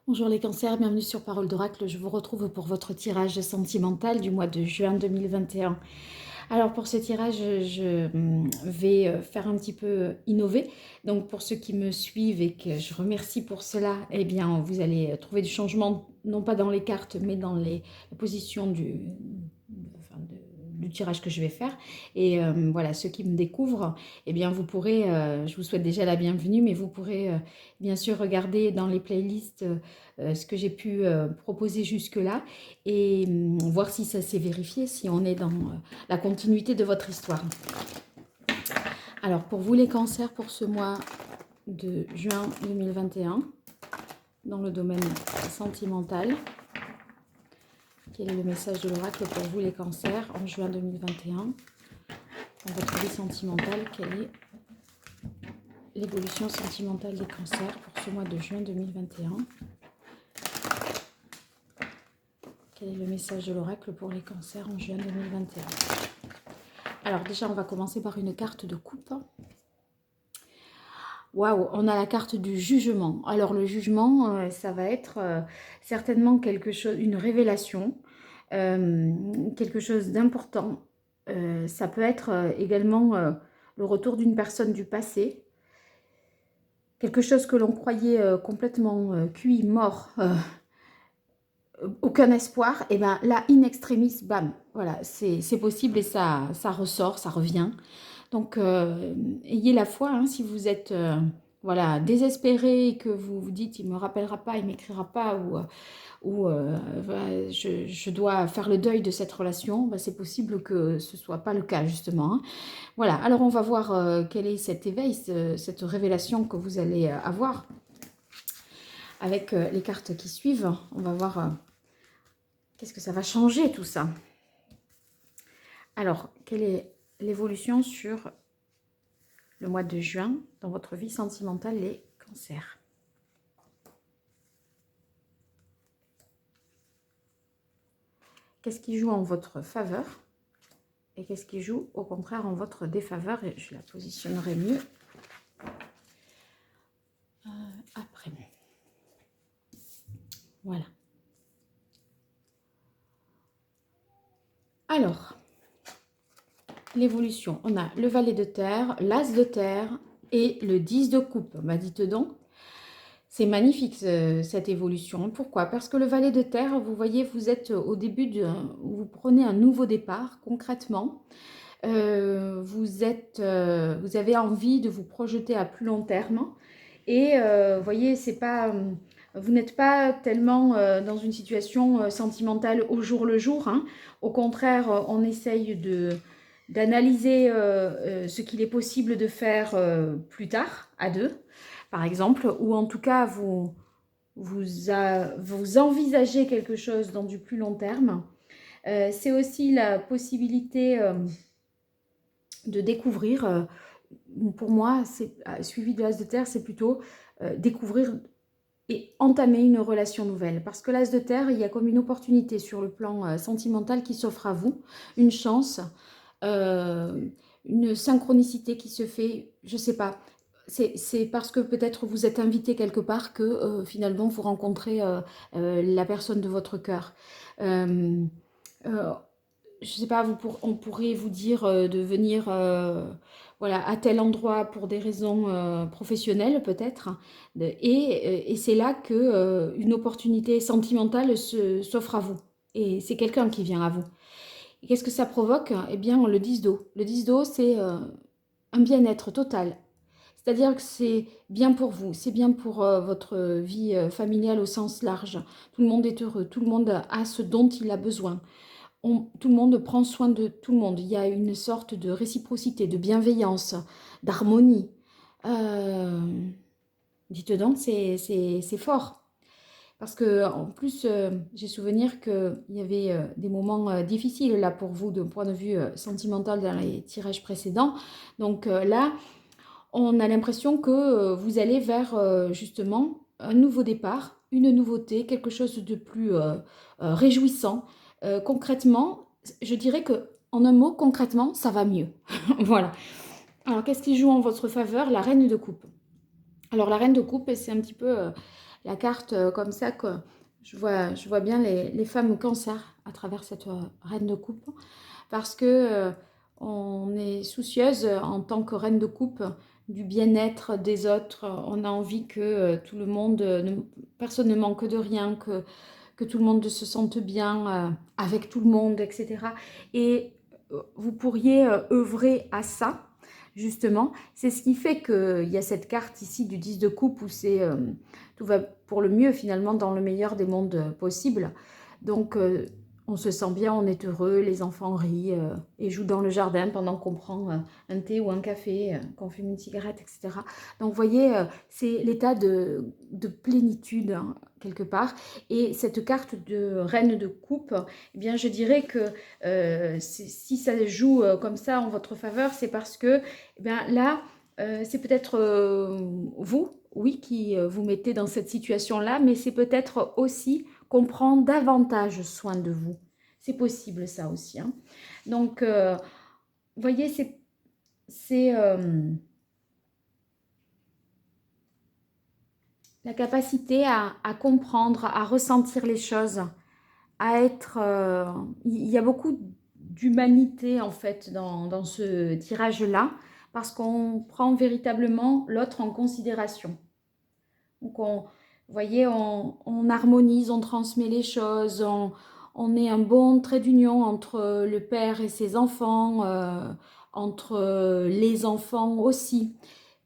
Bonjour les cancers, bienvenue sur Parole d'Oracle. Je vous retrouve pour votre tirage sentimental du mois de juin 2021. Alors pour ce tirage, je vais faire un petit peu innover. Donc pour ceux qui me suivent et que je remercie pour cela, eh bien vous allez trouver du changement, non pas dans les cartes, mais dans la position du tirage que je vais faire. Et voilà, ceux qui me découvrent, eh bien vous pourrez, je vous souhaite déjà la bienvenue, mais vous pourrez bien sûr regarder dans les playlists ce que j'ai pu proposer jusque-là et voir si ça s'est vérifié, si on est dans la continuité de votre histoire. Alors pour vous les cancers, pour ce mois de juin 2021, dans le domaine sentimental, quel est le message de l'oracle pour vous les cancers en juin 2021? Dans votre vie sentimentale, quelle est l'évolution sentimentale des cancers pour ce mois de juin 2021? Quel est le message de l'oracle pour les cancers en juin 2021? Alors déjà, on va commencer par une carte de coupe. Waouh, on a la carte du jugement. Alors le jugement, ça va être certainement quelque chose, une révélation, quelque chose d'important. Ça peut être également le retour d'une personne du passé, quelque chose que l'on croyait complètement cuit, mort, aucun espoir, et bien là, in extremis, bam, voilà, c'est possible et ça ressort, ça revient. Donc, ayez la foi, hein, si vous êtes voilà, désespéré et que vous vous dites, il ne me rappellera pas, il ne m'écrira pas, ou voilà, je dois faire le deuil de cette relation, ben, c'est possible que ce ne soit pas le cas, justement. Hein. Voilà, alors on va voir quel est cet éveil, cette révélation que vous allez avoir avec les cartes qui suivent. On va voir qu'est-ce que ça va changer tout ça. Alors, quelle est l'évolution sur le mois de juin dans votre vie sentimentale, les cancers? Qu'est-ce qui joue en votre faveur et qu'est-ce qui joue au contraire en votre défaveur? Et je la positionnerai mieux après. Voilà. Alors, l'évolution, on a le valet de terre, l'as de terre et le 10 de coupe. Bah, dites donc, c'est magnifique cette évolution. Pourquoi? Parce que le valet de terre, vous voyez, vous êtes au début, vous prenez un nouveau départ concrètement. Vous avez envie de vous projeter à plus long terme. Et vous voyez, c'est pas, vous n'êtes pas tellement dans une situation sentimentale au jour le jour. Hein. Au contraire, on essaye d'analyser ce qu'il est possible de faire plus tard, à deux, par exemple, ou en tout cas, vous envisagez quelque chose dans du plus long terme. C'est aussi la possibilité de découvrir, pour moi, suivi de l'as de terre, c'est plutôt découvrir et entamer une relation nouvelle. Parce que l'as de terre, il y a comme une opportunité sur le plan sentimental qui s'offre à vous, une chance, une synchronicité qui se fait, je ne sais pas. C'est parce que peut-être vous êtes invité quelque part que finalement vous rencontrez la personne de votre cœur. Euh, euh, je sais pas, on pourrait vous dire de venir voilà, à tel endroit pour des raisons professionnelles peut-être. Et c'est là que une opportunité sentimentale s'offre à vous. Et c'est quelqu'un qui vient à vous. Et qu'est-ce que ça provoque? Eh bien, le 10 d'eau. Le 10 d'eau, c'est un bien-être total. C'est-à-dire que c'est bien pour vous, c'est bien pour votre vie familiale au sens large. Tout le monde est heureux, tout le monde a ce dont il a besoin. Tout le monde prend soin de tout le monde. Il y a une sorte de réciprocité, de bienveillance, d'harmonie. Euh, Dites donc, c'est fort. Parce que en plus, j'ai souvenir qu'il y avait des moments difficiles là pour vous d'un point de vue sentimental dans les tirages précédents. Donc là, on a l'impression que vous allez vers justement un nouveau départ, une nouveauté, quelque chose de plus réjouissant. Concrètement, je dirais que en un mot, concrètement, ça va mieux. Voilà. Alors, qu'est-ce qui joue en votre faveur? La reine de coupe. Alors, la reine de coupe, c'est un petit peu la carte comme ça, que je vois bien les femmes cancer à travers cette reine de coupe, parce que on est soucieuse en tant que reine de coupe du bien-être des autres. On a envie que tout le monde, personne ne manque de rien, que tout le monde se sente bien avec tout le monde, etc. Et vous pourriez œuvrer à ça, justement. C'est ce qui fait qu'il y a cette carte ici du 10 de coupe où c'est tout va pour le mieux, finalement, dans le meilleur des mondes possibles. Donc, on se sent bien, on est heureux, les enfants rient et jouent dans le jardin pendant qu'on prend un thé ou un café, qu'on fume une cigarette, etc. Donc, vous voyez, c'est l'état de plénitude, hein, quelque part. Et cette carte de reine de coupe, eh bien, je dirais que si ça joue comme ça en votre faveur, c'est parce que eh bien, là, c'est peut-être vous, oui, qui vous mettez dans cette situation-là, mais c'est peut-être aussi qu'on prend davantage soin de vous. C'est possible ça aussi, hein. Donc, vous voyez, c'est la capacité à comprendre, à ressentir les choses, à être... il y a beaucoup d'humanité en fait dans ce tirage-là, parce qu'on prend véritablement l'autre en considération. Donc, vous voyez, on harmonise, on transmet les choses, on est un bon trait d'union entre le père et ses enfants, entre les enfants aussi,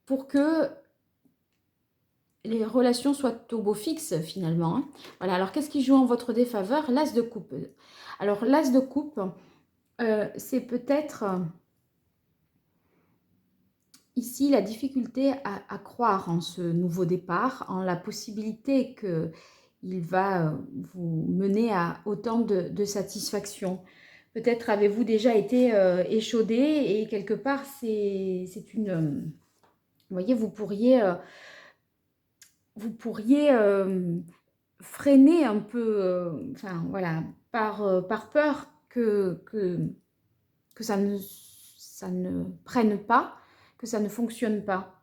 pour que les relations soient au beau fixe finalement, hein. Voilà, alors qu'est-ce qui joue en votre défaveur? L'as de coupe. Alors, l'as de coupe, c'est peut-être ici la difficulté à croire en ce nouveau départ, en la possibilité qu'il va vous mener à autant de satisfaction. Peut-être avez-vous déjà été échaudé et quelque part c'est une... vous voyez, vous pourriez freiner un peu, enfin voilà, par peur que ça ne prenne pas, que ça ne fonctionne pas.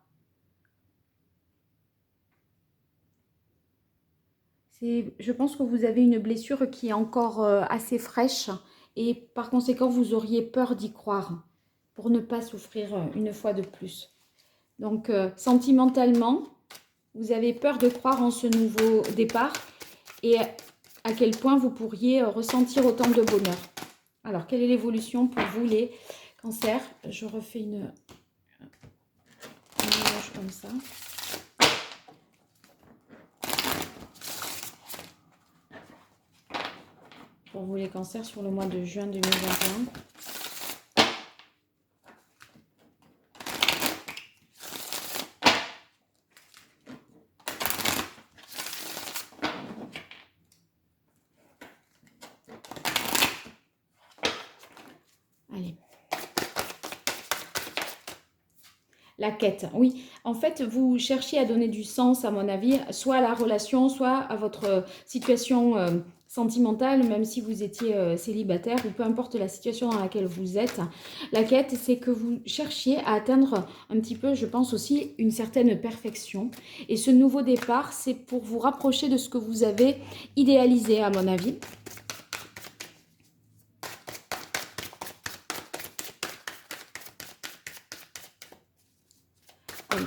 Je pense que vous avez une blessure qui est encore assez fraîche et par conséquent, vous auriez peur d'y croire pour ne pas souffrir une fois de plus. Donc, sentimentalement, vous avez peur de croire en ce nouveau départ et à quel point vous pourriez ressentir autant de bonheur. Alors, quelle est l'évolution pour vous, les cancers? Je refais une image comme ça. Pour vous, les cancers, sur le mois de juin 2021. Allez. La quête, oui. En fait, vous cherchiez à donner du sens, à mon avis, soit à la relation, soit à votre situation sentimentale, même si vous étiez célibataire, ou peu importe la situation dans laquelle vous êtes. La quête, c'est que vous cherchiez à atteindre un petit peu, je pense aussi, une certaine perfection. Et ce nouveau départ, c'est pour vous rapprocher de ce que vous avez idéalisé, à mon avis.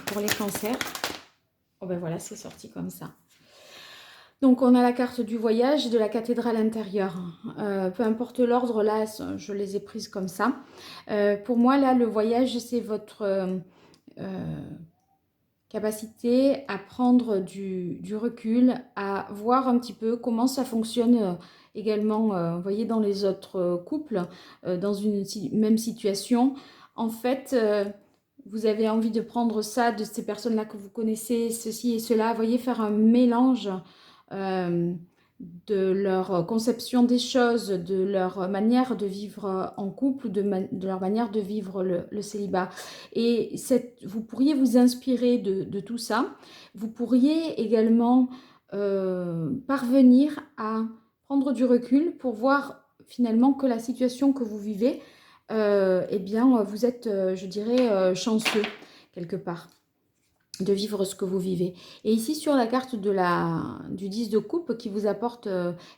Pour les cancers, oh ben voilà, c'est sorti comme ça. Donc, on a la carte du voyage et de la cathédrale intérieure. Peu importe l'ordre, là, je les ai prises comme ça. Pour moi, là, le voyage, c'est votre capacité à prendre du recul, à voir un petit peu comment ça fonctionne également, vous voyez, dans les autres couples, dans une même situation. En fait, vous avez envie de prendre ça de ces personnes-là que vous connaissez, ceci et cela, vous voyez, faire un mélange de leur conception des choses, de leur manière de vivre en couple, de leur manière de vivre le célibat. Et vous pourriez vous inspirer de tout ça. Vous pourriez également parvenir à prendre du recul pour voir finalement que la situation que vous vivez, eh bien, vous êtes, je dirais, chanceux quelque part. de vivre ce que vous vivez. Et ici, sur la carte du 10 de coupe qui vous apporte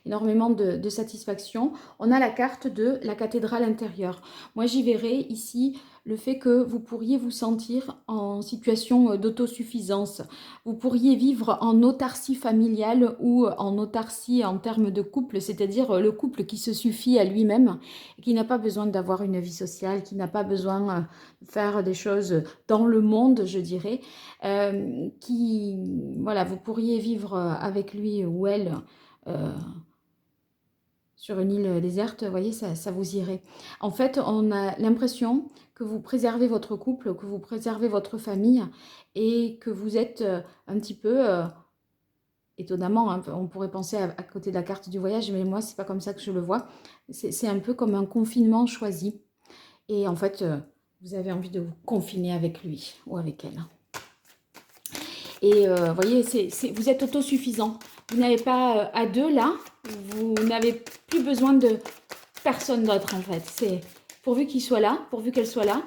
énormément de satisfaction, on a la carte de la cathédrale intérieure. Moi, j'y verrai ici le fait que vous pourriez vous sentir en situation d'autosuffisance. Vous pourriez vivre en autarcie familiale ou en autarcie en termes de couple, c'est-à-dire le couple qui se suffit à lui-même, qui n'a pas besoin d'avoir une vie sociale, qui n'a pas besoin de faire des choses dans le monde, je dirais. Voilà, vous pourriez vivre avec lui ou elle sur une île déserte, vous voyez, ça vous irait. En fait, on a l'impression que vous préservez votre couple, que vous préservez votre famille et que vous êtes un petit peu, étonnamment, hein, on pourrait penser à côté de la carte du voyage, mais moi, c'est pas comme ça que je le vois. C'est un peu comme un confinement choisi. Et en fait, vous avez envie de vous confiner avec lui ou avec elle. Et vous voyez, vous êtes autosuffisant. Vous n'avez pas à deux là, vous n'avez plus besoin de personne d'autre en fait. C'est pourvu qu'il soit là, pourvu qu'elle soit là.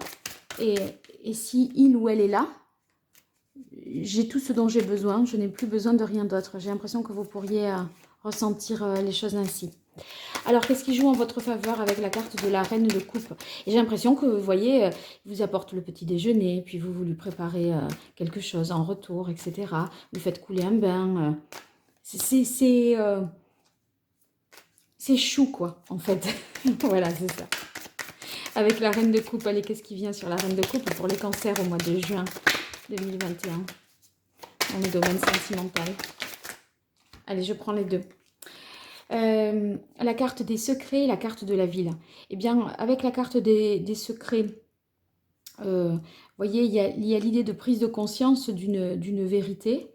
Et si il ou elle est là, j'ai tout ce dont j'ai besoin. Je n'ai plus besoin de rien d'autre. J'ai l'impression que vous pourriez ressentir les choses ainsi. Alors, qu'est-ce qui joue en votre faveur avec la carte de la reine de coupe? Et j'ai l'impression que, vous voyez, il vous apporte le petit déjeuner, puis vous lui préparez quelque chose en retour, etc. Vous faites couler un bain. C'est chou, quoi, en fait. Voilà, c'est ça. Avec la reine de coupe, allez, qu'est-ce qui vient sur la reine de coupe pour les cancers au mois de juin 2021 dans le domaine sentimental? Allez, je prends les deux. La carte des secrets et la carte de la ville. Eh bien, avec la carte des secrets, vous voyez, il y a l'idée de prise de conscience d'une vérité.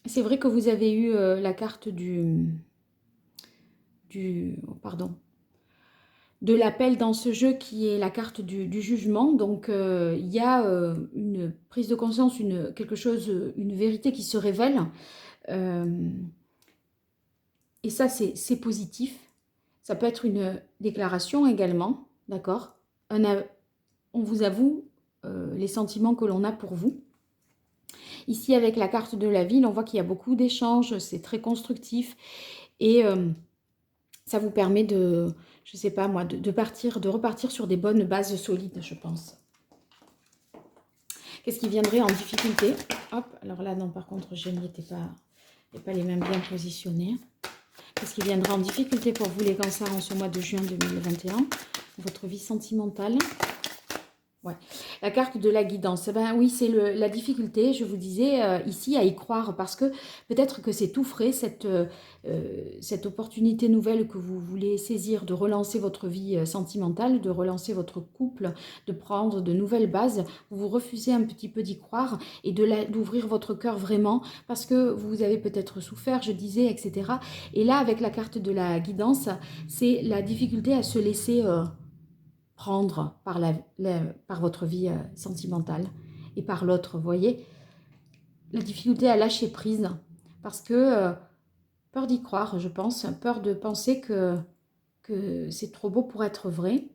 C'est vrai que vous avez eu la carte de l'appel dans ce jeu qui est la carte du jugement. Donc, il y a une prise de conscience, quelque chose, une vérité qui se révèle. Et ça, c'est positif. Ça peut être une déclaration également, d'accord? On vous avoue les sentiments que l'on a pour vous. Ici, avec la carte de la ville, on voit qu'il y a beaucoup d'échanges, c'est très constructif. Et ça vous permet de, je ne sais pas moi, de repartir sur des bonnes bases solides, je pense. Qu'est-ce qui viendrait en difficulté? Hop, alors là, non, par contre, je n'y étais pas les mêmes bien positionnés. Qu'est-ce qui viendra en difficulté pour vous les cancers en ce mois de juin 2021? Votre vie sentimentale. Ouais. La carte de la guidance, ben oui, c'est la difficulté, je vous disais, ici, à y croire, parce que peut-être que c'est tout frais, cette opportunité nouvelle que vous voulez saisir de relancer votre vie sentimentale, de relancer votre couple, de prendre de nouvelles bases. Vous refusez un petit peu d'y croire et d'ouvrir votre cœur vraiment, parce que vous avez peut-être souffert, je disais, etc. Et là, avec la carte de la guidance, c'est la difficulté à se laisser prendre par votre vie sentimentale et par l'autre, vous voyez, la difficulté à lâcher prise, parce que peur d'y croire, je pense, peur de penser que c'est trop beau pour être vrai.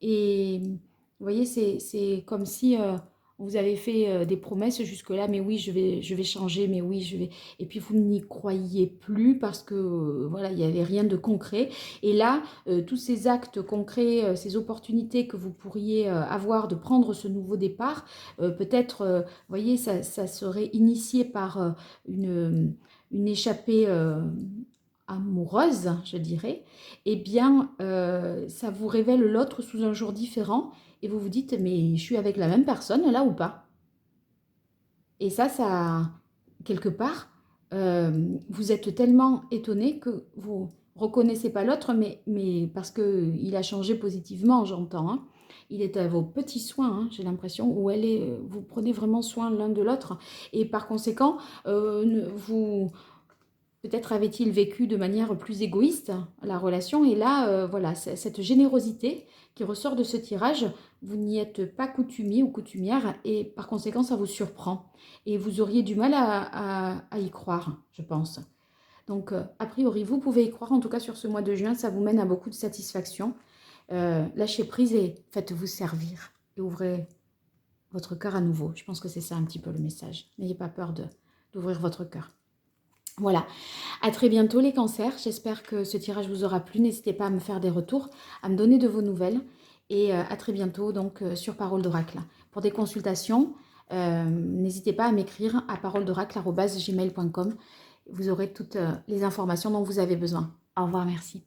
Et vous voyez, c'est comme si vous avez fait des promesses jusque-là, mais oui, je vais changer, mais oui, je vais... Et puis vous n'y croyiez plus parce que, voilà, il n'y avait rien de concret. Et là, tous ces actes concrets, ces opportunités que vous pourriez avoir de prendre ce nouveau départ, peut-être, vous voyez, ça serait initié par une échappée amoureuse, je dirais. Eh bien, ça vous révèle l'autre sous un jour différent et vous vous dites, mais je suis avec la même personne là ou pas? Et ça, quelque part, vous êtes tellement étonné que vous reconnaissez pas l'autre, mais parce qu'il a changé positivement, j'entends. Hein. Il est à vos petits soins, hein, j'ai l'impression, où vous prenez vraiment soin l'un de l'autre. Et par conséquent, peut-être avait-il vécu de manière plus égoïste la relation. Et là, voilà, cette générosité qui ressort de ce tirage, vous n'y êtes pas coutumier ou coutumière et par conséquent, ça vous surprend. Et vous auriez du mal à y croire, je pense. Donc, a priori, vous pouvez y croire. En tout cas, sur ce mois de juin, ça vous mène à beaucoup de satisfaction. Lâchez prise et faites-vous servir. Et ouvrez votre cœur à nouveau. Je pense que c'est ça un petit peu le message. N'ayez pas peur d'ouvrir votre cœur. Voilà, à très bientôt les cancers. J'espère que ce tirage vous aura plu. N'hésitez pas à me faire des retours, à me donner de vos nouvelles. Et à très bientôt donc sur Parole d'Oracle. Pour des consultations, n'hésitez pas à m'écrire à paroledoracle@gmail.com. Vous aurez toutes les informations dont vous avez besoin. Au revoir, merci.